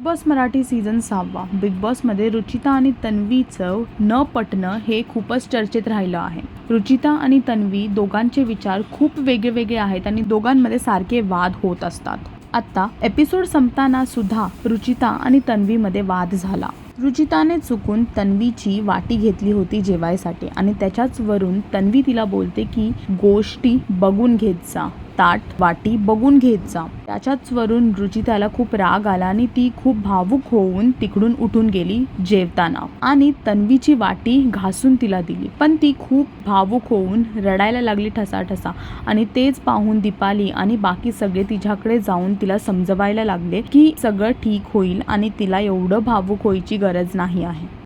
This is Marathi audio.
बॉस मराठी सीझन 6 बिग बॉसमध्ये रुचिता आणि तन्वीचं न पटणं हे खूपच चर्चेत राहिलं आहे. रुचिता आणि तन्वी दोघांचे विचार खूप वेगळे आहेत आणि दोघांमध्ये सारखे वाद होत असतात. आता एपिसोड संपताना सुद्धा रुचिता आणि तन्वीमध्ये वाद झाला. रुचिताने चुकून तन्वीची वाटी घेतली होती जेवायसाठी आणि त्याच्याच वरून तन्वी तिला बोलते की गोष्टी बघून घेत जा, ताट वाटी बघून घेत जा. त्याच्याच वरून रुचिताला खूप राग आला आणि ती खूप भावुक होऊन तिकडून उठून गेली जेवताना आणि तन्वीची वाटी घासून तिला दिली. पण ती खूप भावुक होऊन रडायला लागली ठसाठसा आणि तेच पाहून दीपाली आणि बाकी सगळे तिच्याकडे जाऊन तिला समजवायला लागले की सगळं ठीक होईल आणि तिला एवढं भावुक व्हायची गरज नाही आहे.